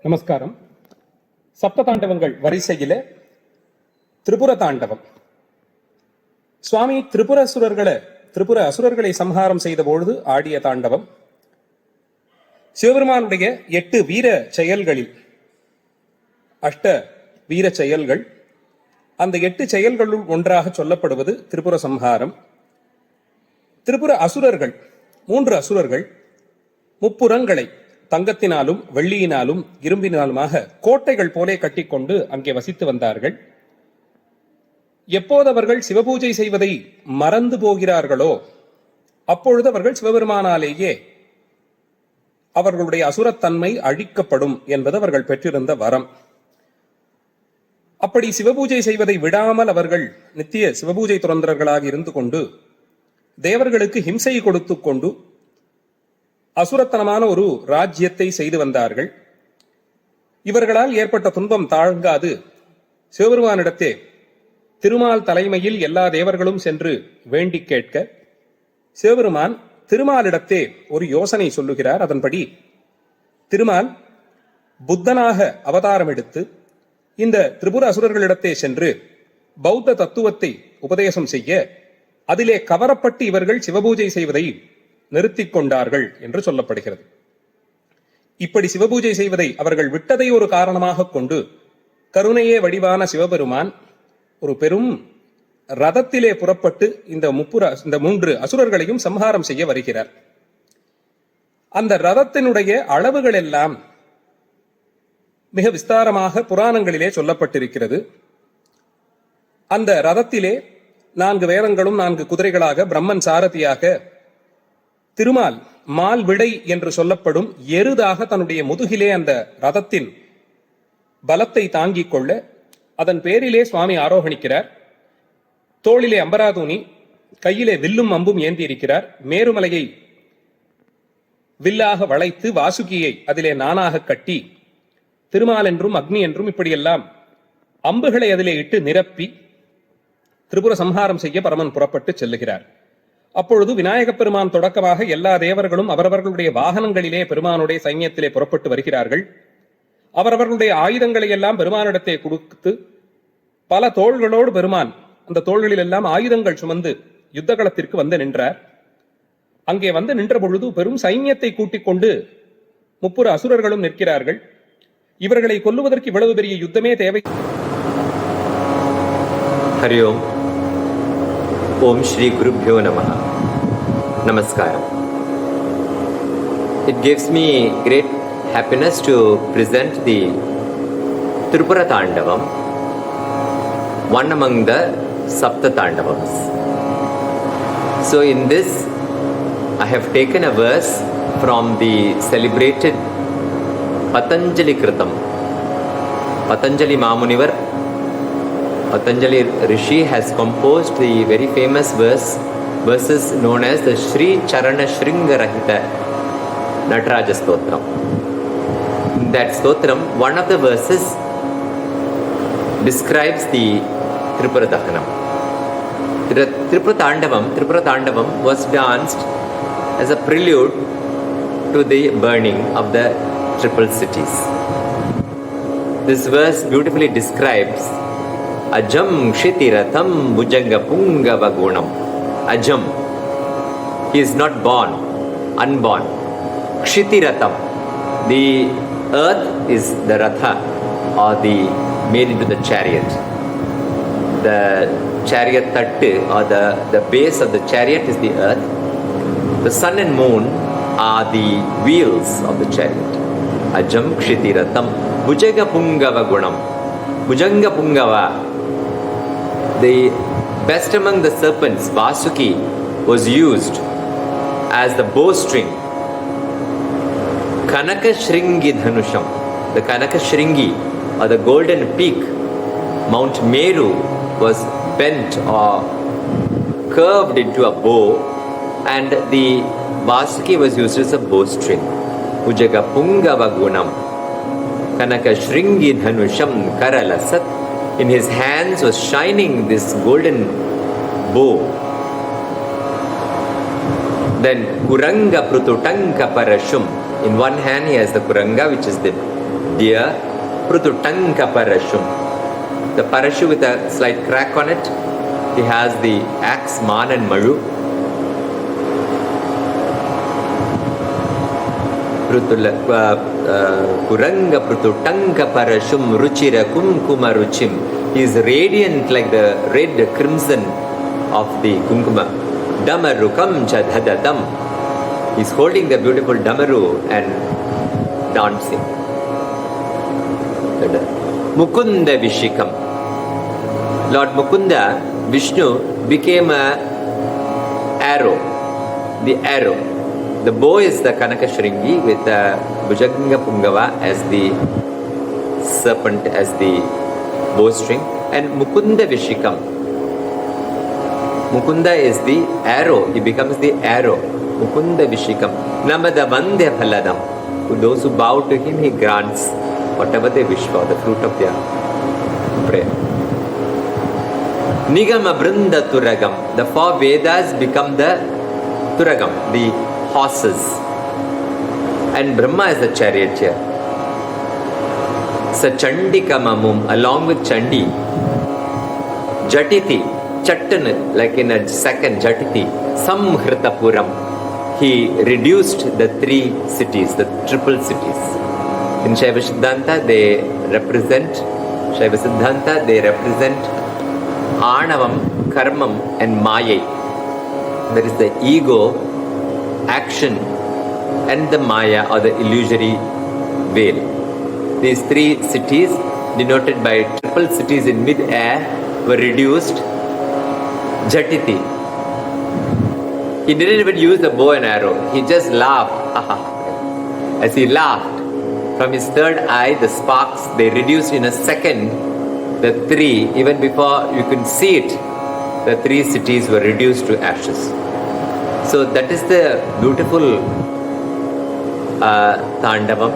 நமஸ்காரம். சப்த தாண்டவங்கள் வரிசையில திரிபுர தாண்டவம். சுவாமி திரிபுர அசுரர்களை சம்ஹாரம் செய்த பொழுது ஆடிய தாண்டவம். சிவபெருமானுடைய 8 வீர செயல்களில் அஷ்ட வீர செயல்கள், அந்த 8 செயல்களுள் ஒன்றாக சொல்லப்படுவது திரிபுர சம்ஹாரம். திரிபுர அசுரர்கள் 3 அசுரர்கள் முப்புறங்களை தங்கத்தினாலும் வெள்ளியினாலும் இரும்பினாலுமாக கோட்டைகள் போலே கட்டிக்கொண்டு அங்கே வசித்து வந்தார்கள். எப்போது அவர்கள் சிவபூஜை செய்வதை மறந்து போகிறார்களோ அப்பொழுது அவர்கள் சிவபெருமானாலேயே அவர்களுடைய அசுரத்தன்மை அழிக்கப்படும் என்பது அவர்கள் பெற்றிருந்த வரம். அப்படி சிவபூஜை செய்வதை விடாமல் அவர்கள் நித்திய சிவபூஜை துறந்தர்களாக இருந்து கொண்டு தேவர்களுக்கு ஹிம்சை கொடுத்து கொண்டு அசுரத்தனமான ஒரு ராஜ்யத்தை செய்து வந்தார்கள். இவர்களால் ஏற்பட்ட துன்பம் தாழ்காது சிவபெருமானிடத்தே திருமால் தலைமையில் எல்லா தேவர்களும் சென்று வேண்டி கேட்க, சிவபெருமான் திருமாலிடத்தே ஒரு யோசனை சொல்லுகிறார். அதன்படி திருமால் புத்தனாக அவதாரம் எடுத்து இந்த திரிபுர அசுரர்களிடத்தே சென்று பௌத்த தத்துவத்தை உபதேசம் செய்ய, அதிலே கவரப்பட்டு இவர்கள் சிவபூஜை செய்வதை நிறுத்திக் கொண்டார்கள் என்று சொல்லப்படுகிறது. இப்படி சிவபூஜை செய்வதை அவர்கள் விட்டதை ஒரு காரணமாக கொண்டு கருணையே வடிவான சிவபெருமான் ஒரு பெரும் ரதத்திலே புறப்பட்டு இந்த 3 அசுரர்களையும் சம்ஹாரம் செய்ய வருகிறார். அந்த ரதத்தினுடைய அளவுகள் எல்லாம் மிக விஸ்தாரமாக புராணங்களிலே சொல்லப்பட்டிருக்கிறது. அந்த ரதத்திலே 4 வேதங்களும் 4 குதிரைகளாக பிரம்மன் சாரதியாக திருமால் மால் விடை என்று சொல்லப்படும் எருதாக தன்னுடைய முதுகிலே அந்த ரதத்தின் பலத்தை தாங்கிக் கொள்ள அதன் பேரிலே சுவாமி ஆரோகணிக்கிறார். தோளிலே அம்பராதூனி, கையிலே வில்லும் அம்பும் ஏந்தி இருக்கிறார். மேருமலையை வில்லாக வளைத்து வாசுகியை அதிலே நானாக கட்டி திருமால் என்றும் அக்னி என்றும் இப்படியெல்லாம் அம்புகளை அதிலே இட்டு நிரப்பி திரிபுர சம்ஹாரம் செய்ய பரமன் புறப்பட்டு செல்லுகிறார். அப்பொழுது விநாயகப் பெருமான் தொடக்கமாக எல்லா தேவர்களும் அவரவர்களுடைய வாகனங்களிலே பெருமானுடைய சைன்யத்திலே புறப்பட்டு வருகிறார்கள். அவரவர்களுடைய ஆயுதங்களை எல்லாம் பெருமானிடத்தை கொடுத்து பல தோள்களோடு பெருமான் அந்த தோள்களில் எல்லாம் ஆயுதங்கள் சுமந்து யுத்த களத்திற்கு வந்து நின்றார். அங்கே வந்து நின்ற பொழுது பெரும் சைன்யத்தை கூட்டிக் கொண்டு 3 அசுரர்களும் நிற்கிறார்கள். இவர்களை கொல்லுவதற்கு இவ்வளவு பெரிய யுத்தமே தேவை. ஹரி ஓம். ஓம் ஸ்ரீ குருப்யோ நமஹ. நமஸ்காரம். It gives me great happiness to present the Tripura Tandavam, one among the Sapta Tandavams. So in this I have taken a verse from the celebrated Patanjali Kritam. Patanjali Mamunivar, Patanjali Rishi has composed the very famous verses known as the Sri Charana Shringa Rahita Nataraja Stotram. In that Stotram, one of the verses describes the Tripura Dahanam. Tripura Tandavam was danced as a prelude to the burning of the triple cities. This verse beautifully describes Ajam Kshitiratham Bhujanga Pungava Gunam. Ajam, he is not born, unborn. Kshitiratham, the earth is the Ratha or the made into the chariot. The chariot tattu or the base of the chariot is the earth. The sun and moon are the wheels of the chariot. Ajam Kshitiratham Bhujanga Pungava Gunam. Bhujanga Pungava, the best among the serpents, Vasuki, was used as the bowstring. Kanaka Shringi Dhanusham, the Kanaka Shringi or the golden peak, Mount Meru, was bent or curved into a bow, and the Vasuki was used as a bowstring. Bhujaga Pungava Gunam, Kanaka Shringi Dhanusham Karalasat. In his hands was shining this golden bow. Then Kuranga Prututanka Parashum. In one hand he has the Kuranga, which is the deer, Prututanka Parashum. The parashu with a slight crack on it. He has the axe, man and maru. Kuranga Prututanka Parashum Ruchira Kumkuma Ruchim. He is radiant like the red crimson of the Kumkuma. Damarukam Chadhadadam. He is holding the beautiful Damaru and dancing. Mukunda Vishikam. Lord Mukunda, Vishnu, became a arrow. The arrow. The bow is the Kanakashringi with the Bhujanga Pungava as the serpent, as the bowstring. And Mukunda Vishikam. Mukunda is the arrow. He becomes the arrow. Mukunda Vishikam. Namada Vandya Phaladam. To those who bow to him, he grants whatever they wish for, the fruit of their prayer. Nigama Brinda Turagam. The four Vedas become the Turagam, the horses. And Brahma is the charioteer. Sachandikamamum, along with Chandi. Jatiti, Chattan, like in a second, Jatiti. Samhritapuram. He reduced the three cities, the triple cities. In Shaiva Siddhanta, they represent Anavam, Karmam and Maya. That is the ego, action and the Maya or the illusory veil. These three cities, denoted by triple cities in mid-air, were reduced. Jatiti. He didn't even use the bow and arrow. He just laughed. As he laughed, from his third eye, the sparks, they reduced in a second. The three, even before you can see it, the three cities were reduced to ashes. So that is the beautiful Tandavam.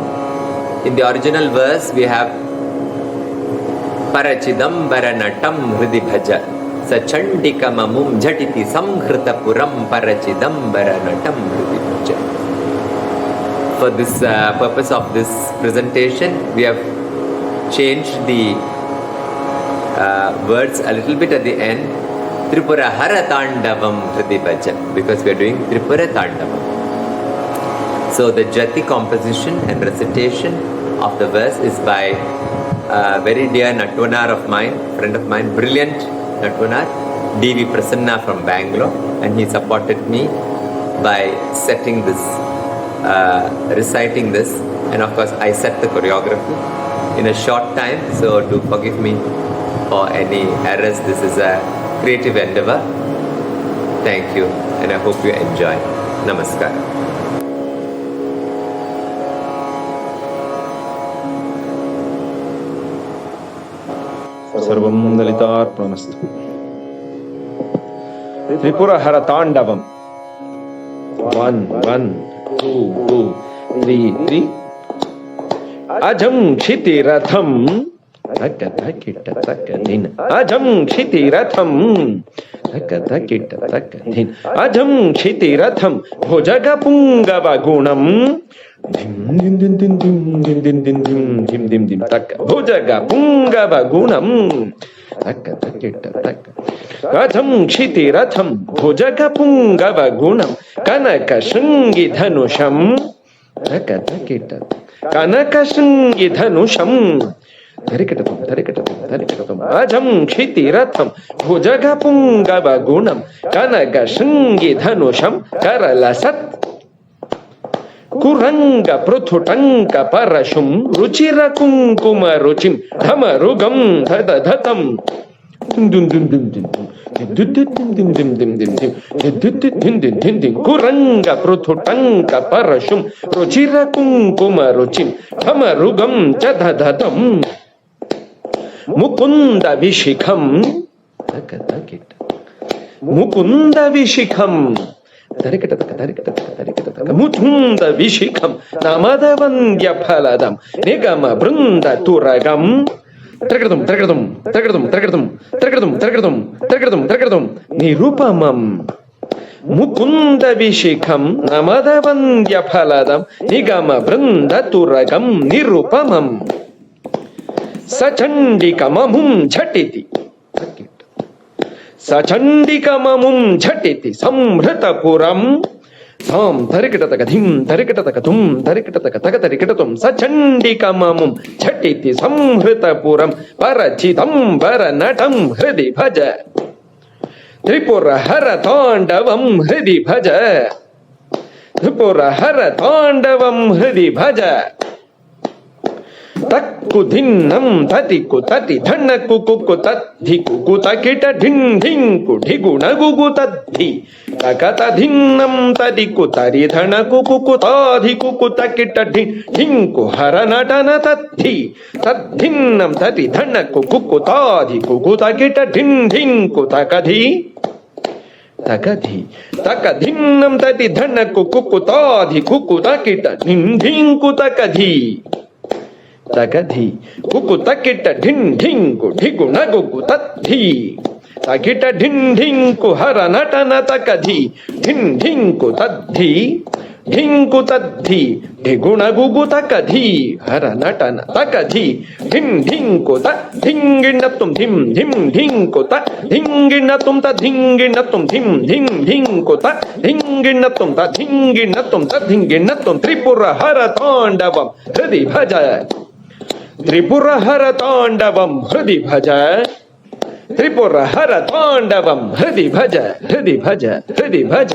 In the original verse, we have Parachidambara Natam Hridi Bhaja Sachandika Mamum Jatiti Samhrita Puram Parachidambara Natam Hridi Bhaja. For this purpose of this presentation, we have changed the words a little bit at the end. Tripura Haratandavam Hridi Bhaja, because we are doing Tripura Tandavam. So the Jati composition and recitation of the verse is by a very dear Natvanar of mine, friend of mine, brilliant Natvanar, D.V. Prasanna from Bangalore, and he supported me by setting this, reciting this, and of course I set the choreography in a short time, so do forgive me for any errors. This is a creative endeavor. Thank you, and I hope you enjoy. Namaskar. Sarvam Lalitarpanastu. Tripura Haratandavam. 1, 2, 3. Ajam Kshiti Ratham. Ajam Kshiti Ratham. Ajam Kshiti Ratham. Bhojaga Pungava Gunam. Bhojaga Pungava Gunam. Ratham Kshiti Ratham. Bhojaga Pungava Gunam. Kanaka Shringi Dhanusham. Kanaka Shringi Dhanusham. Ajam Kshiti Ratham. Bhojaga Pungava Gunam. Kanaka Shringi Dhanusham. Karalasat Kuranga Pruthutanka Parashum Ruchira Kumkuma Ruchim Dhamarugam Dhadadhatam Kuranga Pruthutanka Parashum Ruchira Kumkuma Ruchim Dhamarugam Chadhadhatam Mukunda Vishikam Mukunda Vishikam Mutunda Vishikam Namada Vandya Phaladam Nigama Brunda Turagam Tragadum Nirupamam Mukunda విశిఖం నమదవంద్య ఫలదం నిగమ బృంద తురగం నిరుపమం సచండికమముం ఝటితి సచండికమముం ఝటితి సంహృతపురం తాం తరికిటతక ధిం తరికిటతక తుం తరికిటతక తక తరికిటతుం సచండికమముం ఝటితి సంహృతపురం పరచిదంబర నటం హృది భజ త్రిపుర హర తాండవం హృది భజ త్రిపుర హర తాండవం హృది భజ తక్కు ధిన్నం తతికు తతి ధన్నకు కుక్కు తద్ధి కుకు తకిట ఢిన్ ఢింకు ఢిగుణ గుగు తద్ధి తకత ధిన్నం తదికు తరి ధనకు కుకు తాధి కుకు తకిట ఢిన్ ఢింకు హర నటన తద్ధి తద్ధిన్నం తతి ధనకు కుక్కు తాధి కుకు తకిట ఢిన్ ఢింకు తకధి తకధి తకధిన్నం తతి ధనకు కుక్కు తాధి కుక్కు తకిట ఢిన్ ఢింకు తకధి తగధి కుకు తకిట ఢిన్ ఢింకు ఢిగుణ గుగు తద్ధి తకిట ఢిన్ ఢింకు హర నటన తకధి ఢిన్ ఢింకు తద్ధి ఢింకు తద్ధి ఢిగుణ గుగు తకధి హర నటన తకధి ఢిన్ ఢింకు త ధింగిణతుం ధిం ధిం ఢింకు త ధింగిణతుం త ధింగిణతుం ధిం ధిం ఢింకు త ధింగిణతుం త ధింగిణతుం త ధింగిణతుం త్రిపుర హర తాండవం హృది భజ త్రిపుర హర తాండవం హృది భజ త్రిపుర హర తాండవం హృది భజ హృది భజ హృది భజ